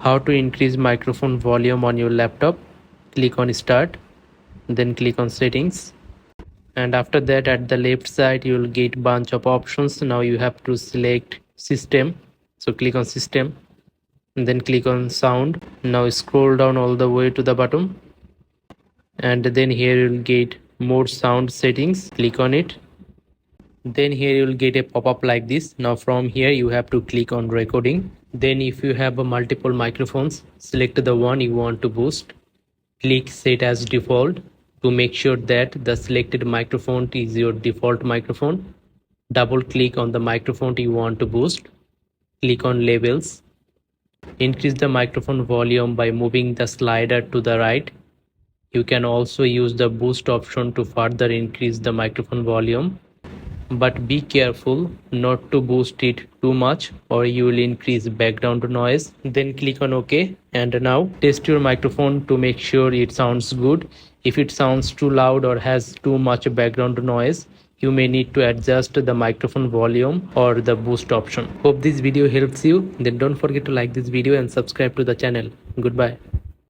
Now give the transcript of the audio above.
how to increase microphone volume on your laptop. Click on start, then click on settings, and after that at the left side you will get bunch of options. Now you have to select system, so click on system and then click on sound. Now scroll down all the way to the bottom, and then here you will get more sound settings. Click on it. Then here you will get a pop-up like this. Now from here you have to click on recording. Then if you have multiple microphones, select the one you want to boost. Click set as default to make sure that the selected microphone is your default microphone. Double click on the microphone you want to boost. Click on labels. Increase the microphone volume by moving the slider to the right. You can also use the boost option to further increase the microphone volume, but be careful not to boost it too much or you will increase background noise. Then click on OK, and now test your microphone to make sure it sounds good. If it sounds too loud or has too much background noise, you may need to adjust the microphone volume or the boost option. Hope this video helps you. Then don't forget to like this video and subscribe to the channel. Goodbye.